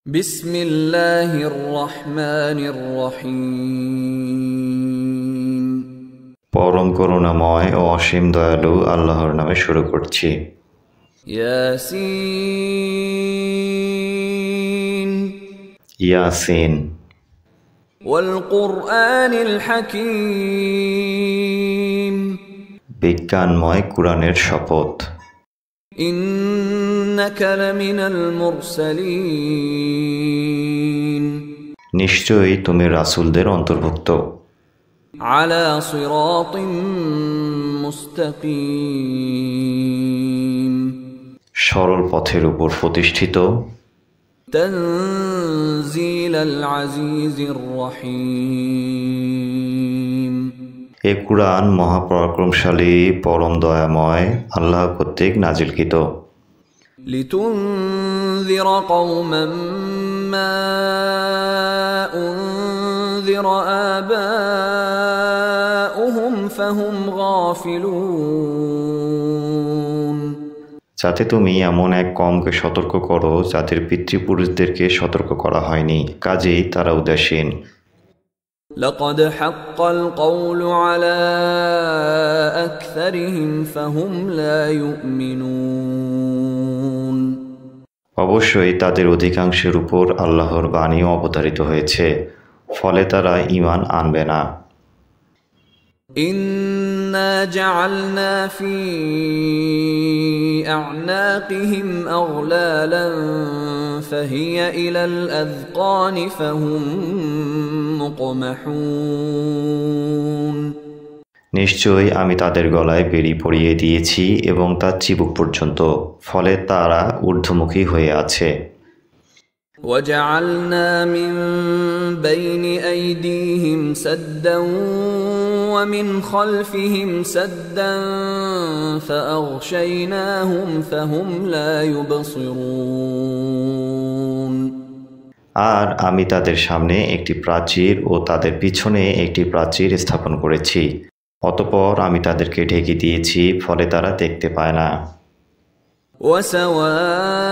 বিসমিল্লাহির রহমানির রহিম। পরম করুণাময় ও অসীম দয়ালু আল্লাহর নামে শুরু করছি। ইয়াসিন ইয়াসিন ওয়াল কুরআনিল হাকীম। বিজ্ঞানময় কুরআনের শপথ। ইন্নাকা লামিনাল মুরসালিন। নিশ্চয়ই তুমি রাসূলদের অন্তর্ভুক্ত। আলা সিরাতিম মুস্তাকিম। সরল পথের উপর প্রতিষ্ঠিত। তানজিলাল আজিজির রহিম। এ কুরআন মহাপরাক্রমশালী পরম দয়াময় আল্লাহ কর্তৃক নাজিলকৃত। লিতুনযিরা কওমান মা উনযিরা আবাউহুম ফাহুম গাফিলুন। যাতে তুমি এমন এক কওমকে সতর্ক করো যাদের পিতৃপুরুষদেরকে সতর্ক করা হয়নি, কাজেই তারা উদাসীন। لقد حق القول على أكثرهم فهم لا يؤمنون। অবশ্যই তাদের অধিকাংশের উপর আল্লাহর বাণীও অবতারিত হয়েছে, ফলে তারা ঈমান আনবে না। إنا جعلنا في أعناقهم أغلالا فهي إلى الأذقان فهم مقمحون। নিশ্চয়ই আমি তাদের গলায় বেড়ি পরিয়ে দিয়েছি এবং তার চিবুক পর্যন্ত, ফলে তারা ঊর্ধ্বমুখী হয়ে আছে। وجعلنا من بين أيديهم سدا ومن خلفهم سدا فأغشيناهم فهم لا يبصرون। আর আমি তাদের সামনে একটি প্রাচীর ও তাদের পিছনে একটি প্রাচীর স্থাপন করেছি, অতঃপর আমি তাদেরকে ঢেকে দিয়েছি, ফলে তারা দেখতে পায় না। وسواء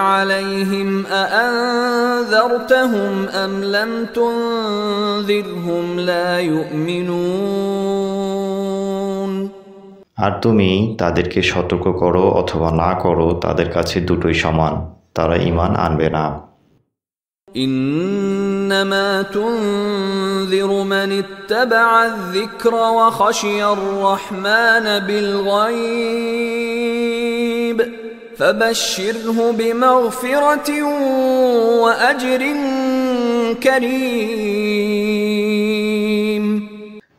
عليهم أأنذرتهم أم لم تنذرهم لا يؤمنون। আর তুমি তাদেরকে সতর্ক করো অথবা না করো, তাদের কাছে দুটোই সমান, তারা ঈমান আনবে না। إنما تنذر من اتبع الذكر وخشي الرحمن بالغيب فبشره بمغفرة وأجر كريم।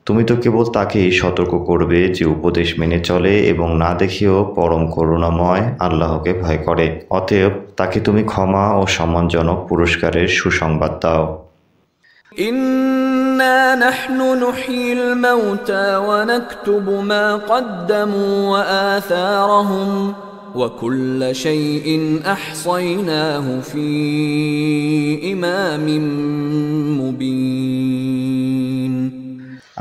তুমি তো কেবল তাকেই সতর্ক করবে যে উপদেশ মেনে চলে এবং না দেখেও পরম করুণাময় আল্লাহকে ভয় করে, অতএব তাকে তুমি ক্ষমা ও সম্মানজনক পুরস্কারের সুসংবাদ দাও। إنا نحن نحيي الموتى ونكتب ما قدموا وآثارهم وكل شيء أحصيناه في إمام مبين।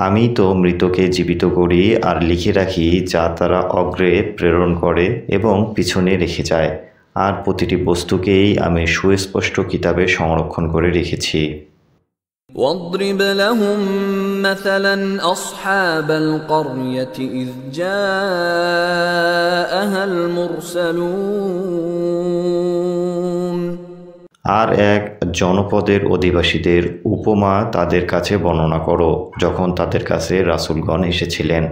আমি তো মৃতকে জীবিত করি আর লিখে রাখি যা তারা অগ্রে প্রেরণ করে এবং পিছনে রেখে যায়, আর প্রতিটি বস্তুকেই আমি সুস্পষ্ট কিতাবে সংরক্ষণ করে রেখেছি। واضرب لهم مثلا أصحاب القرية إذ جاءها المرسلون। আর এক জনপদের অধিবাসীদের উপমা তাদের কাছে বর্ণনা করো যখন তাদের কাছে রাসূলগণ এসেছিলেন।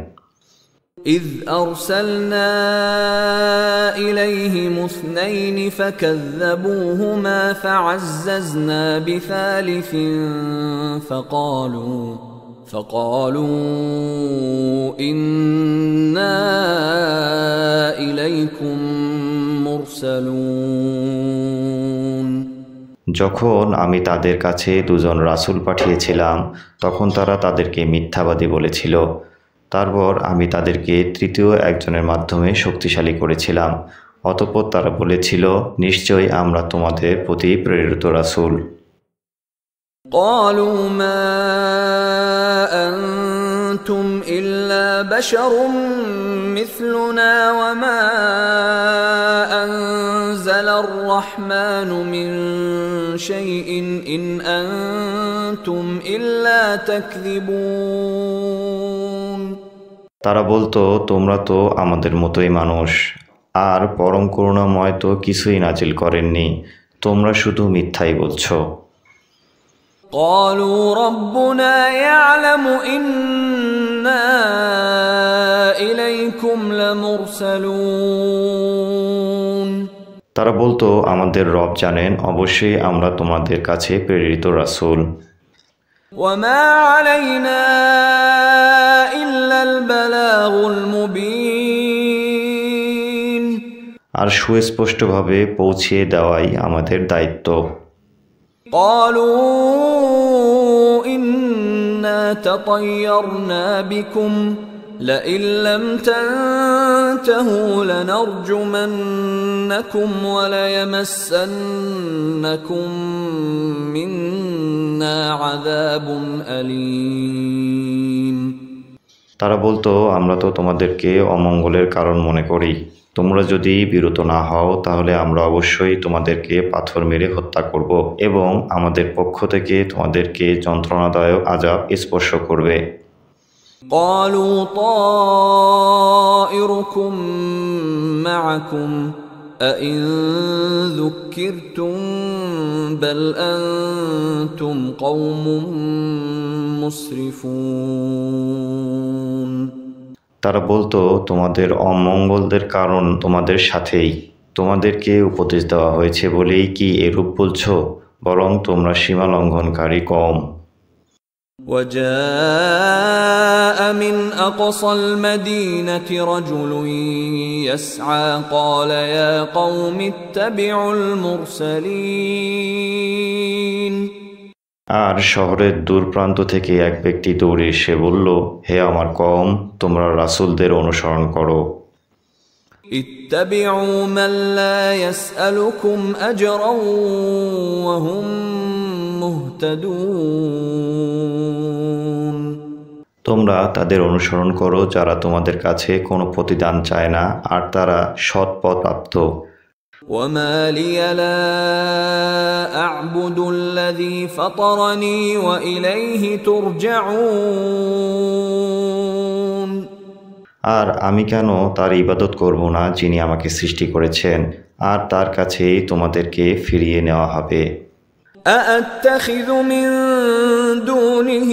إذ أرسلنا إليهم اثنين فكذبوهما فعززنا بثالث فقالوا إنا إليكم مرسلون। যখন আমি তাদের কাছে দুজন রাসূল পাঠিয়েছিলাম তখন তারা তাদেরকে মিথ্যাবাদী বলেছিল, তারপর আমি তাদেরকে তৃতীয় একজনের মাধ্যমে শক্তিশালী করেছিলাম, অতঃপর তারা বলেছিল, নিশ্চয়ই আমরা তোমাদের প্রতি প্রেরিত রাসূল। قالوا ما أنتم إلا بشر مثلنا وما أنزل الرحمن من شيء إن أنتم إلا تكذبون তারা বলতো, তোমরা তো আমাদের মতোই মানুষ, আর পরম করুণাময় তো কিছুই নাজিল করেননি, তোমরা শুধু মিথ্যাই বলছো। قالوا ربنا يعلم إنا إليكم لمرسلون তারা বলতো, আমাদের রব জানেন, অবশ্যই আমরা তোমাদের কাছে প্রেরিত রাসূল। وما علينا إلا البلاغ المبين আর সুস্পষ্টভাবে পৌঁছিয়ে দেওয়াই আমাদের দায়িত্ব। قالوا إنا تطيرنا بكم لئن لم تنتهوا لنرجمنكم وليمسنكم منا عذاب أليم তারা বলতো, আমরা তো তোমাদেরকে অমঙ্গলের কারণ মনে করি, তোমরা যদি বিরত না হও তাহলে আমরা অবশ্যই তোমাদেরকে পাথর মেরে হত্যা করব এবং আমাদের পক্ষ থেকে তোমাদেরকে যন্ত্রণাদায়ক আযাব স্পর্শ করবে। قالوا طائركم معكم أئن ذكرتم بل أنتم قوم مسرفون তারা বলতো, তোমাদের অমঙ্গলদের কারণ তোমাদের সাথেই, তোমাদেরকে উপদেশ দেওয়া হয়েছে বলেই কি এরূপ বলছো, বরং তোমরা সীমা লঙ্ঘনকারী কওম। وجاء من أقصى المدينة رجل يسعى قال يا قوم اتبعوا المرسلين আর শহরের দূর প্রান্ত থেকে এক ব্যক্তি দৌড়ে এসে বলল, হে আমার কওম, তোমরা রাসূলদের অনুসরণ করো। اتبعوا من لا يسألكم أجرا وهم مهتدون তোমরা তাদের অনুসরণ করো যারা তোমাদের কাছে কোনো প্রতিদান চায় না আর তারা সৎ পথ প্রাপ্ত। وما لي لا أعبد الذي فطرني وإليه ترجعون আর আমি কেন তার ইবাদত করব না যিনি আমাকে সৃষ্টি করেছেন, আর তার কাছেই তোমাদেরকে ফিরিয়ে নেওয়া হবে। أأتخذ من دونه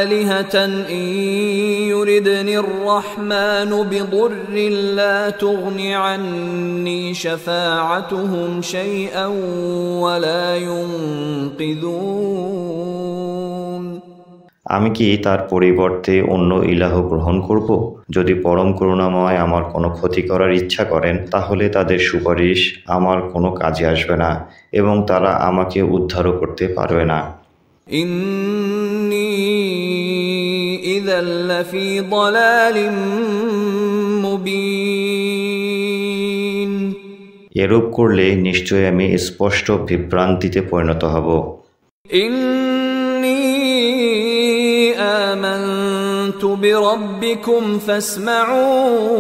آلهة إن يردني الرحمن بضر لا تغن عني شفاعتهم شيئا ولا ينقذون আমি কি তার পরিবর্তে অন্য ইলাহ গ্রহণ করব? যদি পরম করুণাময় আমার কোনো ক্ষতি করার ইচ্ছা করেন তাহলে তাদের সুপারিশ আমার কোনো কাজে আসবে না এবং তারা আমাকে উদ্ধারও করতে পারবে না। إني إذا لفي ضلال مبين এরূপ করলে নিশ্চয়ই আমি স্পষ্ট বিভ্রান্তিতে পরিণত হব। إني آمنت بربكم فاسمعون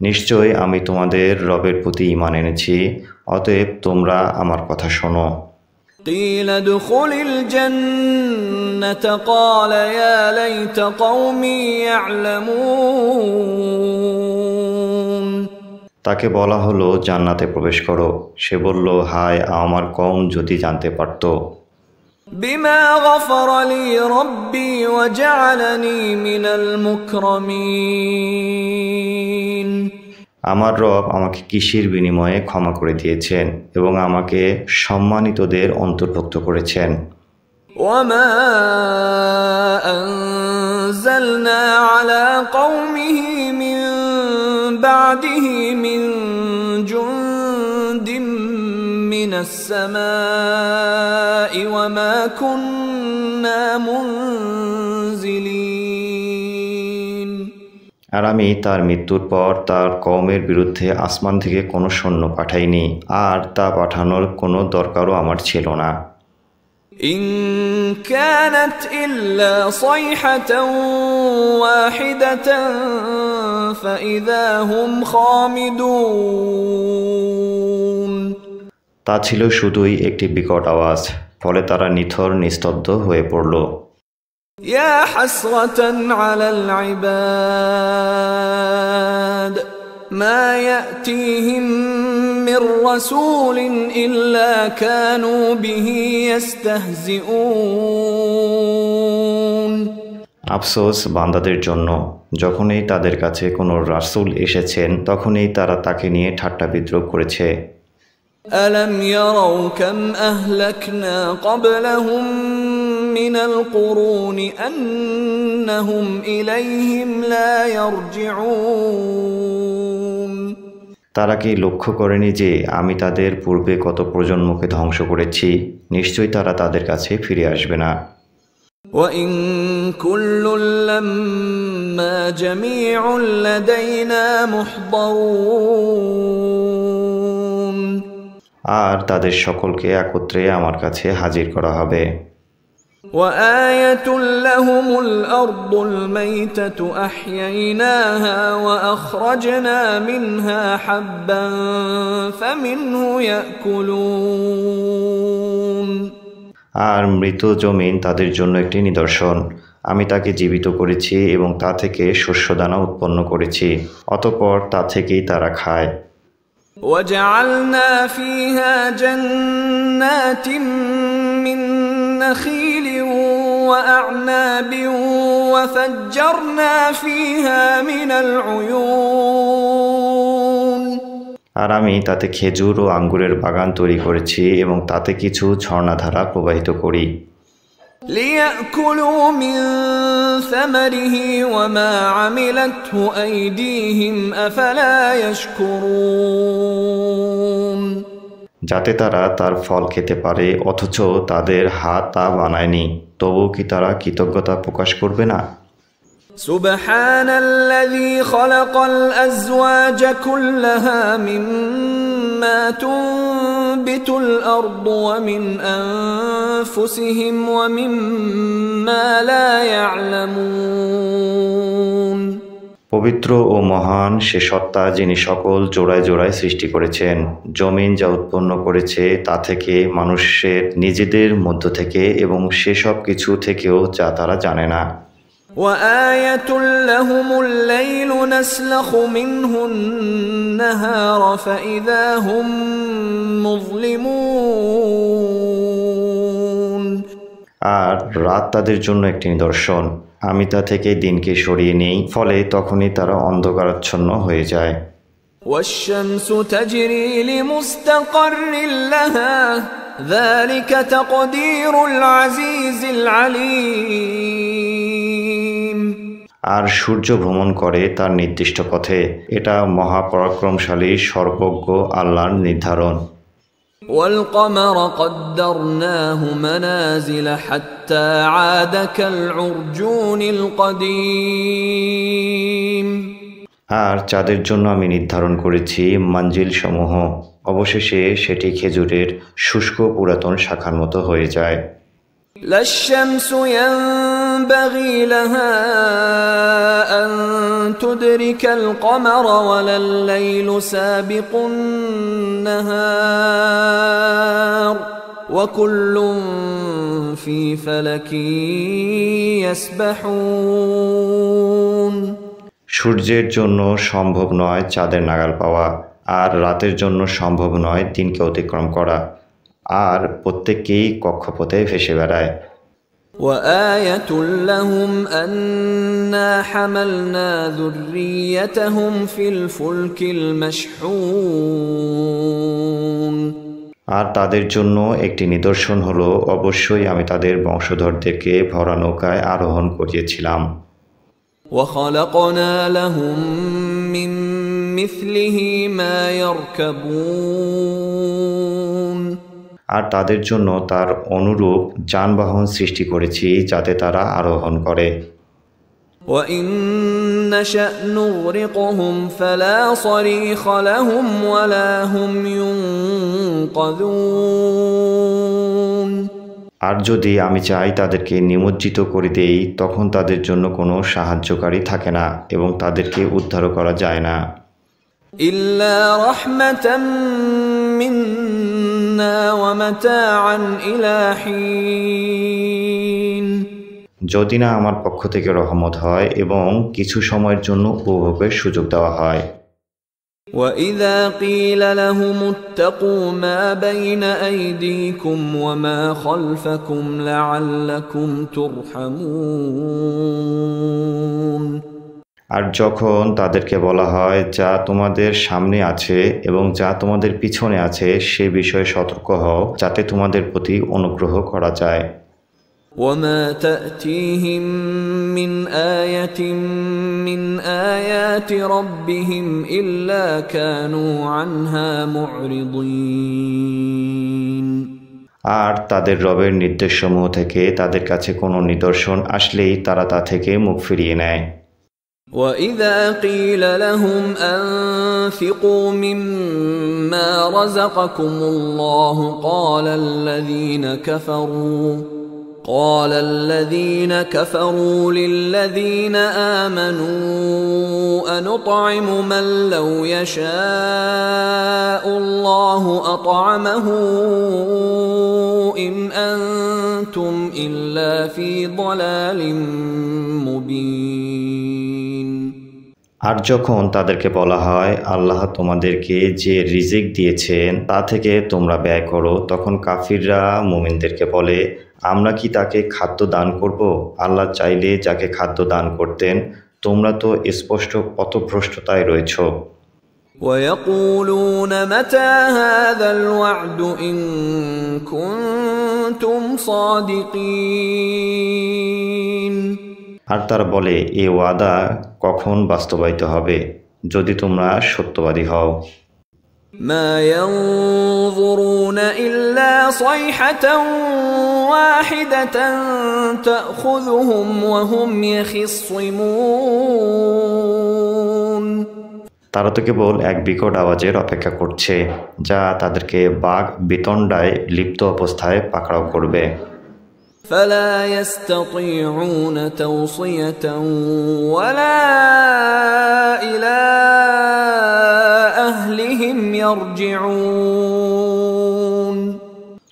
নিশ্চয় আমি তোমাদের রবের প্রতি ঈমান এনেছি, অতএব তোমরা আমার কথা শোনো। قيل ادخل الجنة قال يا ليت قومي يعلمون তাকে বলা হলো, জান্নাতে প্রবেশ করো। সে বলল, হায় আমার কওম যদি জানতে পারত। بما غفر لي ربي وجعلني من المكرمين আমার রব আমাকে কিসের বিনিময়ে ক্ষমা করে দিয়েছেন এবং আমাকে সম্মানিতদের অন্তর্ভুক্ত করেছেন। وما أنزلنا على قومه من بعده من جند من السماء وما كنا منزلين আর আমি তার মৃত্যুর পর তার কওমের বিরুদ্ধে আসমান থেকে কোনো সৈন্য পাঠাইনি, আর তা পাঠানোর কোনো দরকারও আমার ছিল না। إن كانت إلا صيحة واحدة فإذا هم خامدون তা ছিল শুধুই একটি বিকট আওয়াজ, ফলে তারা নিথর নিস্তব্ধ হয়ে পড়ল। يا حسرة على العباد ما يأتيهم من رسول إلا كانوا به يستهزئون আফসোস বান্দাদের জন্য, যখনই তাদের কাছে কোনো রাসূল এসেছেন তখনই তারা তাকে নিয়ে ঠাট্টা বিদ্রূপ করেছে। ألم يروا كم أهلكنا قبلهم من القرون أنهم إليهم لا يرجعون তারা কি লক্ষ্য করেনি যে আমি তাদের পূর্বে কত প্রজন্মকে ধ্বংস করেছি? নিশ্চয়ই তারা তাদের কাছে ফিরে আসবে না। وإن كل لما جميع لدينا محضرون আর তাদের সকলকে একত্রে আমার কাছে হাজির করা হবে। وآية لهم الأرض الميتة أحييناها وأخرجنا منها حبا فمنه يأكلون আর মৃত জমিন তাদের জন্য একটি নিদর্শন, আমি তাকে জীবিত করেছি এবং তা থেকে শস্যদানা উৎপন্ন করেছি, অতঃপর তা থেকেই তারা খায়। وجعلنا فيها جنات من نخيل وأعناب وفجرنا فيها من العيون আর আমি তাতে খেজুর ও আঙ্গুরের বাগান তৈরি করেছি এবং তাতে কিছু ঝর্ণাধারা প্রবাহিত করি। ليأكلوا من ثمره وما عملته أيديهم أفلا يشكرون যাতে তারা তার ফল খেতে পারে, অথচ তাদের হাত তা বানায়নি, তবুও কি তারা কৃতজ্ঞতা প্রকাশ করবে না? سبحان الذي خلق الأزواج كلها مما تنبت الأرض ومن أنفسهم ومما لا يعلمون পবিত্র ও মহান সে সত্তা যিনি সকল জোড়ায় জোড়ায় সৃষ্টি করেছেন, জমিন যা উৎপন্ন করেছে তা থেকে, মানুষের নিজেদের মধ্য থেকে এবং সেসব কিছু থেকেও যা তারা জানে না। وآية لهم الليل نسلخ منه النهار فإذا هم مظلمون আর রাত তাদের জন্য একটি নিদর্শন, আমি তা থেকে দিনকে সরিয়ে নেই, ফলে তখনই তারা অন্ধকারাচ্ছন্ন হয়ে যায়। والشمس تجري لمستقر لها ذلك تقدير العزيز العليم আর সূর্য ভ্রমণ করে তার নির্দিষ্ট পথে, এটা মহাপরাক্রমশালী সর্বজ্ঞ আল্লাহর নির্ধারণ। والقمر قدرناه منازل حتى عاد كالعرجون القديم আর চাঁদের জন্য আমি নির্ধারণ করেছি মঞ্জিল সমূহ, অবশেষে সেটি খেজুরের শুষ্ক পুরাতন শাখার মতো হয়ে যায়। لا الشمس ينبغي لها أن تدرك القمر ولا الليل سابق النهار وكل في فلك يسبحون সূর্যের জন্য সম্ভব নয় চাঁদের নাগাল পাওয়া, আর রাতের জন্য সম্ভব নয় দিনকে অতিক্রম করা, আর প্রত্যেককেই কক্ষপথে ভেসে বেড়ায়। وآية لهم أنا حملنا ذريتهم في الفلك المشحون আর তাদের জন্য একটি নিদর্শন হলো, অবশ্যই আমি তাদের বংশধরদেরকে ভরা নৌকায় আরোহণ করিয়েছিলাম। وخلقنا لهم من مثله ما يركبون আর তাদের জন্য তার অনুরূপ যানবাহন সৃষ্টি করেছি যাতে তারা আরোহণ করে। وإن نشأ نغرقهم فلا صريخ لهم ولا هم ينقذون আর যদি আমি চাই তাদেরকে নিমজ্জিত করে দেই, তখন তাদের জন্য কোনো সাহায্যকারী থাকে না এবং তাদেরকে উদ্ধারও করা যায় না। إلا رحمة منا ومتاعا إلى حين যদি না আমার পক্ষ থেকে রহমত হয় এবং কিছু সময়ের জন্য উপভোগের সুযোগ দেওয়া হয়। وإذا قيل لهم اتقوا ما بين أيديكم وما خلفكم لعلكم ترحمون আর যখন তাদেরকে বলা হয় যা তোমাদের সামনে আছে এবং যা তোমাদের পিছনে আছে সে বিষয়ে সতর্ক হও, যাতে তোমাদের প্রতি অনুগ্রহ করা যায়। وما تأتيهم من آية من آيات ربهم إلا كانوا عنها معرضين আর তাদের রবের নির্দেশসমূহ থেকে তাদের কাছে কোনো নিদর্শন আসলেই তারা তা থেকে মুখ ফিরিয়ে নেয়। وَإِذَا قِيلَ لَهُمْ أَنفِقُوا مِمَّا رَزَقَكُمُ اللَّهُ قال الذين كفروا للذين آمنوا أنطعم من لو يشاء الله أطعمه إن أنتم إلا في ضلال مبين আর যখন তাদেরকে বলা হয় আল্লাহ তোমাদেরকে যে রিজিক দিয়েছেন তা থেকে তোমরা ব্যয় করো, তখন কাফিররা মুমিনদেরকে বলে, আমরা কি তাকে খাদ্য দান করব? আল্লাহ চাইলে যাকে খাদ্য দান করতেন। তোমরা তো স্পষ্ট পথভ্রষ্টতায় রয়েছ। ويقولون متى هذا الوعد إن كنتم صادقين আর তারা বলে, এই ওয়াদা কখন বাস্তবায়িত হবে যদি তোমরা সত্যবাদী হও। ما ينظرون إلا صيحة واحدة تأخذهم وهم يخصمون তারা তো কেবল এক বিকট আওয়াজের অপেক্ষা করছে যা তাদেরকে বাঘ বিতণ্ডায় লিপ্ত অবস্থায় পাকড়াও করবে। فلا يستطيعون توصية ولا إلى أهلهم يرجعون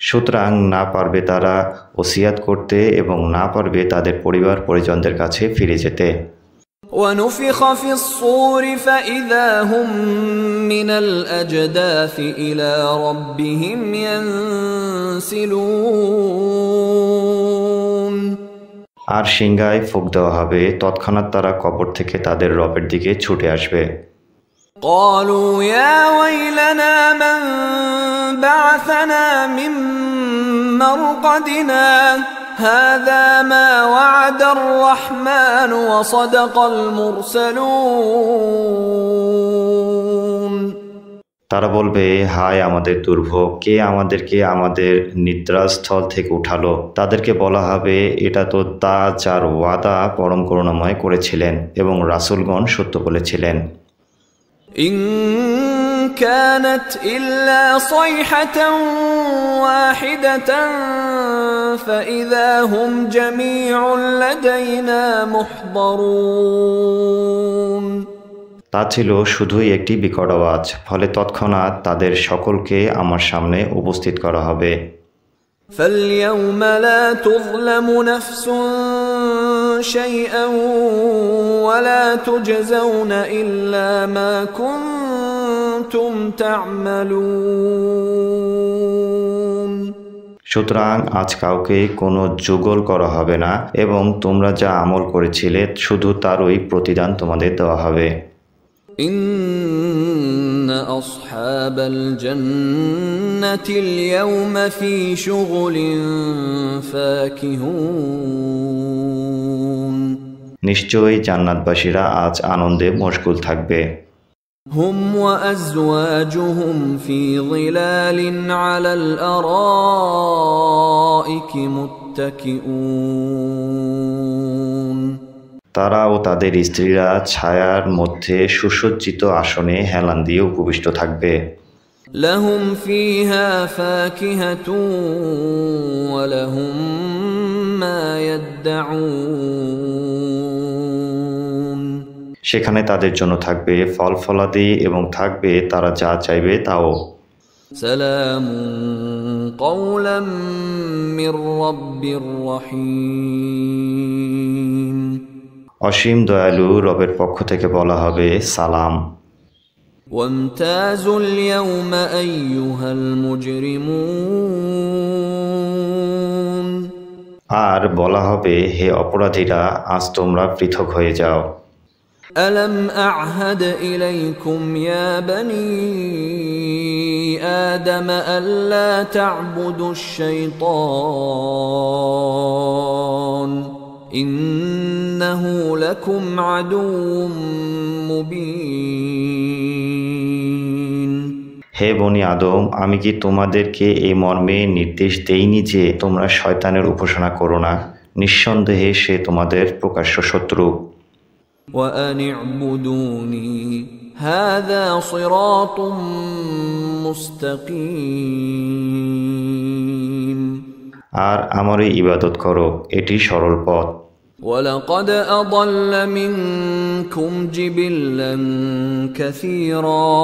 সুতরাং না পারবে তারা ওসিয়াত করতে এবং না পারবে তাদের পরিবার পরিজনদের কাছে ফিরে যেতে। ونفخ في الصور فإذا هم من الأجداث إلى ربهم ينسلون আর সিংহায় ফুঁক দেওয়া হবে, তৎক্ষণাৎ তারা কবর থেকে তাদের রবের দিকে ছুটে আসবে। قالوا يا ويلنا من بعثنا من مرقدنا هذا ما وعد الرحمن وصدق المرسلون তারা বলবে, হায় আমাদের দুর্ভোগ, কে আমাদেরকে আমাদের নিদ্রাস্থল থেকে উঠালো। তাদেরকে বলা হবে, এটা তো তা যার ওয়াদা পরম করুণাময় করেছিলেন এবং রাসূলগণ সত্য বলেছিলেন। إن كانت إلا صيحة واحدة فإذا هم جميع لدينا محضرون তা ছিল শুধুই একটি বিকট আওয়াজ, ফলে তৎক্ষণাৎ তাদের সকলকে আমার সামনে উপস্থিত করা হবে। فاليوم لا تظلم نفس شيئا ولا تجزون إلا ما كنتم تعملون সুতরাং আজ কাউকে কোনো যুগল করা হবে না এবং তোমরা যা আমল করেছিলে শুধু তারই প্রতিদান তোমাদের দেওয়া হবে। إن أصحاب الجنة اليوم في شغل فاكهون নিশ্চয়ই জান্নাতবাসীরা আজ আনন্দে মশগুল থাকবে। هم وأزواجهم في ظلال على الأرائك متكئون তারা ও তাদের স্ত্রীরা ছায়ার মধ্যে সুসজ্জিত আসনে হেলান দিয়ে উপবিষ্ট থাকবে। لهم فيها فاكهة ولهم ما يدعون সেখানে তাদের জন্য থাকবে ফল ফলাদি এবং থাকবে তারা যা চাইবে তাও। سلام قولا من رب رحيم অসীম দয়ালু রবের পক্ষ থেকে বলা হবে সালাম। وامتازوا اليوم أيها المجرمون আর বলা হবে হে অপরাধীরা, আজ তোমরা পৃথক হয়ে যাও। ألم أعهد إليكم يا بني آدم ألا تعبدوا الشيطان إنه لكم عدو مبين হে বনি আদম, আমি কি তোমাদেরকে এই মর্মে নির্দেশ দেইনি যে তোমরা শয়তানের উপাসনা করো না? নিঃসন্দেহে সে তোমাদের প্রকাশ্য শত্রু। وأن اعبدوني هذا صراط مستقيم আর আমারই ইবাদত করো, এটি সরল পথ। ولقد أضل منكم جبلا كثيرا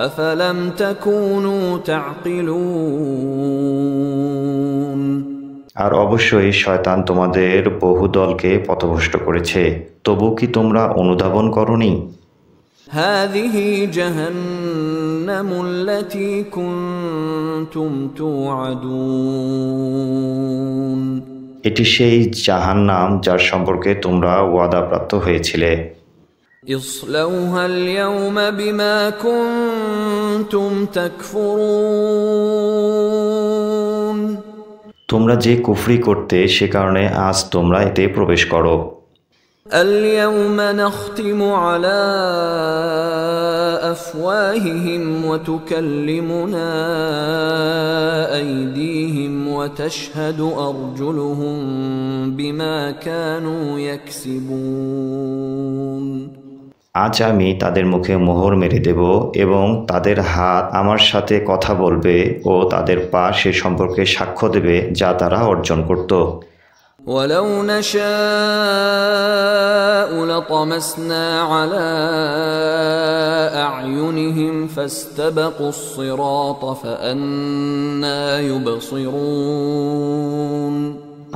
أفلم تكونوا تعقلون আর অবশ্যই শয়তান তোমাদের বহু দলকে পথভ্রষ্ট করেছে, তবু কি তোমরা অনুধাবন করনি? هذه جهنم التي كنتم توعدون এটি সেই জাহান্নাম যার সম্পর্কে তোমরা ওয়াদাপ্রাপ্ত হয়েছিলে। اصلوها اليوم بما كنتم تكفرون তোমরা যে কুফরি করতে সে কারণে আজ তোমরা এতে প্রবেশ করো। اليوم نختم على أفواههم وتكلمنا أيديهم وتشهد أرجلهم بما كانوا يكسبون আজ আমি তাদের মুখে মোহর মেরে দেব এবং তাদের হাত আমার সাথে কথা বলবে ও তাদের পা সে সম্পর্কে সাক্ষ্য দেবে যা তারা অর্জন করত। ولو نشاء لطمسنا على أعينهم فاستبقوا الصراط فأنى يبصرون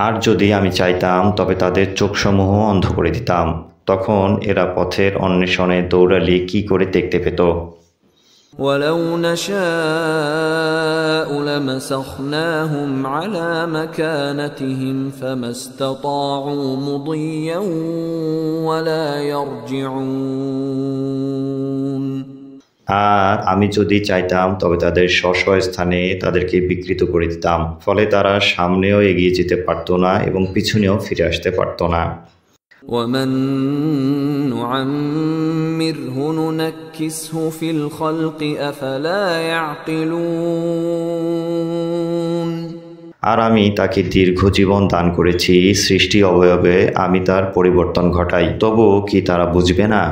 আর যদি আমি চাইতাম তবে তাদের চোখসমূহ অন্ধ করে দিতাম, তখন এরা পথের অন্বেষণে দৌড়ালে কি করে দেখতে পেত। ولو نشاء لمسخناهم على مكانتهم فما استطاعوا مضيا ولا يرجعون আর আমি যদি চাইতাম তবে তাদের স্ব স্থানে তাদেরকে বিকৃত করে দিতাম, ফলে তারা সামনেও এগিয়ে যেতে পারত না এবং পিছনেও ফিরে আসতে পারত না। ومن نعمره ننكسه في الخلق أفلا يعقلون আর আমি তাকে দীর্ঘ জীবন দান করেছি, সৃষ্টি অবয়বে আমি তার পরিবর্তন ঘটাই, তবুও কি তারা বুঝবে না?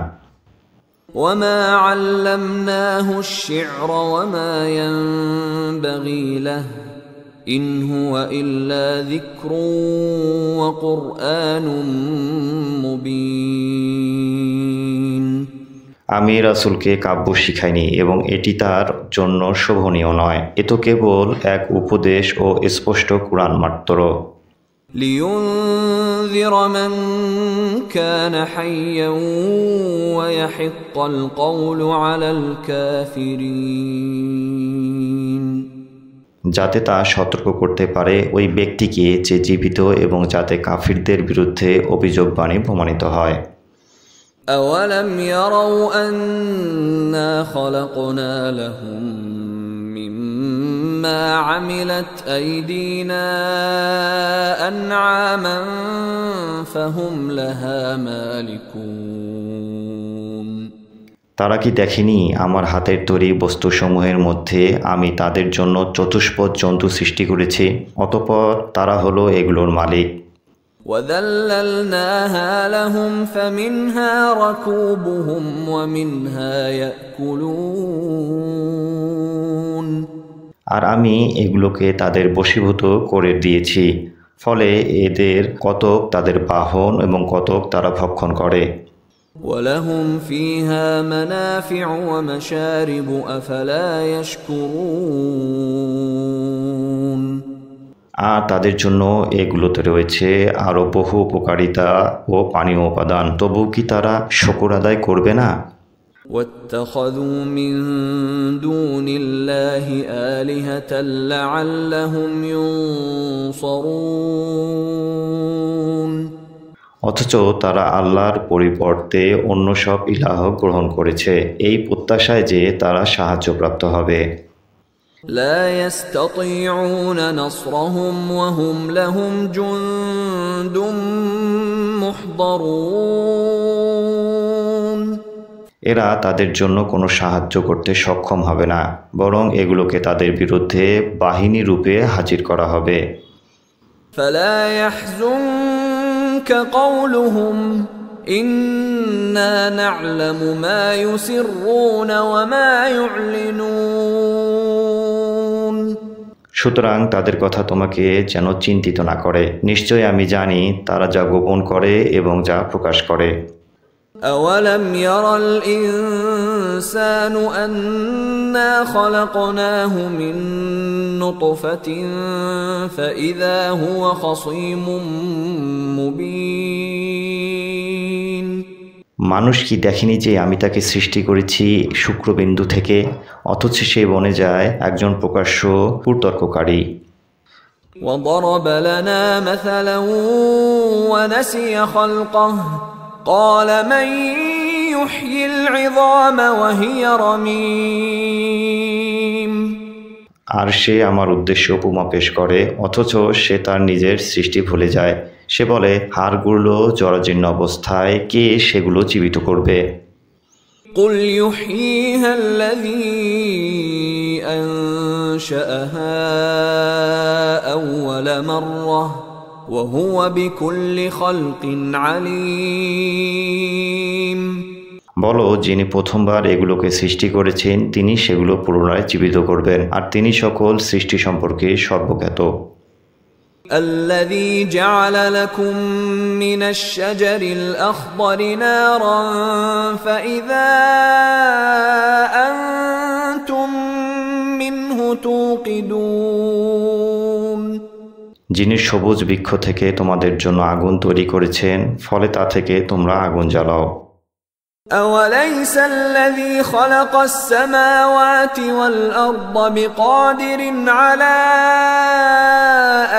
وما علمناه الشعر وما ينبغي له إن هو إلا ذكر وقرآن مبين আমি রাসূলকে কাব্য শিখাইনি এবং এটি তার জন্য শোভনীয় নয়, এ তো কেবল এক উপদেশ ও স্পষ্ট কুরআন মাত্র। لينذر من كان حيا ويحق القول على الكافرين যাতে তা সতর্ক করতে পারে ওই ব্যক্তিকে যে জীবিত এবং যাতে কাফিরদের বিরুদ্ধে অভিযোগ বাণী প্রমাণিত হয়। أولم يروا أنا خلقنا لهم مما عملت أيدينا أنعاما فهم لها مالكون তারা কি দেখেনি আমার হাতের তৈরি বস্তুসমূহের মধ্যে আমি তাদের জন্য চতুষ্পদ জন্তু সৃষ্টি করেছি, অতঃপর তারা হলো এগুলোর মালিক। وذللناها لهم فمنها ركوبهم ومنها يأكلون আর আমি এগুলোকে তাদের বশীভূত করে দিয়েছি, ফলে এদের কতক তাদের বাহন এবং কতক তারা ভক্ষণ করে। وَلَهُمْ فِيهَا مَنَافِعُ وَمَشَارِبُ أَفَلَا يَشْكُرُونَ আর তাদের জন্য এগুলোতে রয়েছে আরও বহু উপকারিতা ও পানীয় উপাদান, তবু কি তারা শুকর আদায় করবে না? وَاتَّخَذُوا مِن دُونِ اللَّهِ آلِهَةً لَعَلَّهُمْ يُنصَرُونَ অথচ তারা আল্লাহর পরিবর্তে অন্য সব ইলাহ গ্রহণ করেছে এই প্রত্যাশায় যে তারা সাহায্যপ্রাপ্ত হবে। لا يستطيعون نصرهم وهم لهم جند محضرون এরা তাদের জন্য কোনো সাহায্য করতে সক্ষম হবে না, বরং এগুলোকে তাদের বিরুদ্ধে বাহিনী রূপে হাজির করা হবে। فلا يحزنك قولهم إنا نعلم ما يسرون وما يعلنون সুতরাং তাদের কথা তোমাকে যেন চিন্তিত না করে, নিশ্চয় আমি জানি তারা যা গোপন করে এবং যা প্রকাশ করে। أولم ير الإنسان أنا خلقناه من نطفة فإذا هو خصيم مبين মানুষ কি দেখেনি যে আমি তাকে সৃষ্টি করেছি শুক্রবিন্দু থেকে, অথচ সে বনে যায় একজন প্রকাশ্য কুতর্ককারী। وضرب لنا مثلا ونسي خلقه قال من يحيي العظام وهي رميم আর সে আমার উদ্দেশ্যে উপমা পেশ করে, অথচ সে তার নিজের সৃষ্টি ভুলে যায়। সে বলে, হাড়গুলো জরাজীর্ণ অবস্থায় কে সেগুলো জীবিত করবে? قل يحييها الذي أنشأها أول مرة وهو بكل خلق عليم বলো, যিনি প্রথমবার এগুলোকে সৃষ্টি করেছেন তিনি সেগুলো পুনরায় জীবিত করবেন, আর তিনি সকল সৃষ্টি সম্পর্কে সর্বজ্ঞাত। الذي جعل لكم من الشجر الأخضر نارا فإذا أنتم منه توقدون যিনি সবুজ বৃক্ষ থেকে তোমাদের জন্য আগুন তৈরি করেছেন, ফলে তা থেকে তোমরা আগুন জ্বালাও। أوليس الذي خلق السماوات والأرض بقادر على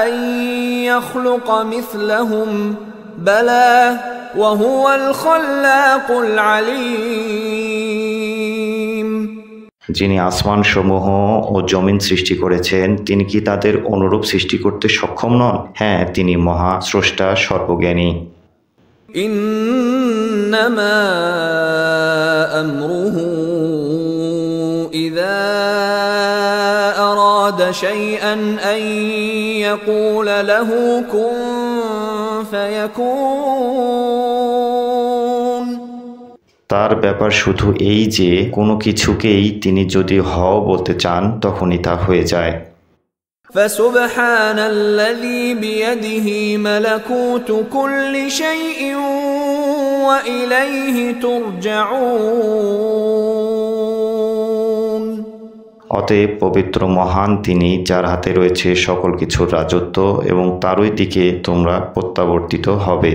أن يخلق مثلهم بلى وهو الخلاق العليم যিনি আসমান সমূহ ও জমিন সৃষ্টি করেছেন, তিনি কি তাদের অনুরূপ সৃষ্টি করতে সক্ষম নন? হ্যাঁ, তিনি মহা স্রষ্টা, সর্বজ্ঞানী। إنما أمره إذا أراد شيئا أن يقول له كن فيكون তার ব্যাপার শুধু এই যে কোনো কিছুকেই তিনি যদি হও বলতে চান তখনই তা হয়ে যায়। فسبحان الذي بيده ملكوت كل شيء وإليه ترجعون অতএব পবিত্র মহান তিনি, যার হাতে রয়েছে সকল কিছুর রাজত্ব এবং তারই দিকে তোমরা প্রত্যাবর্তিত হবে।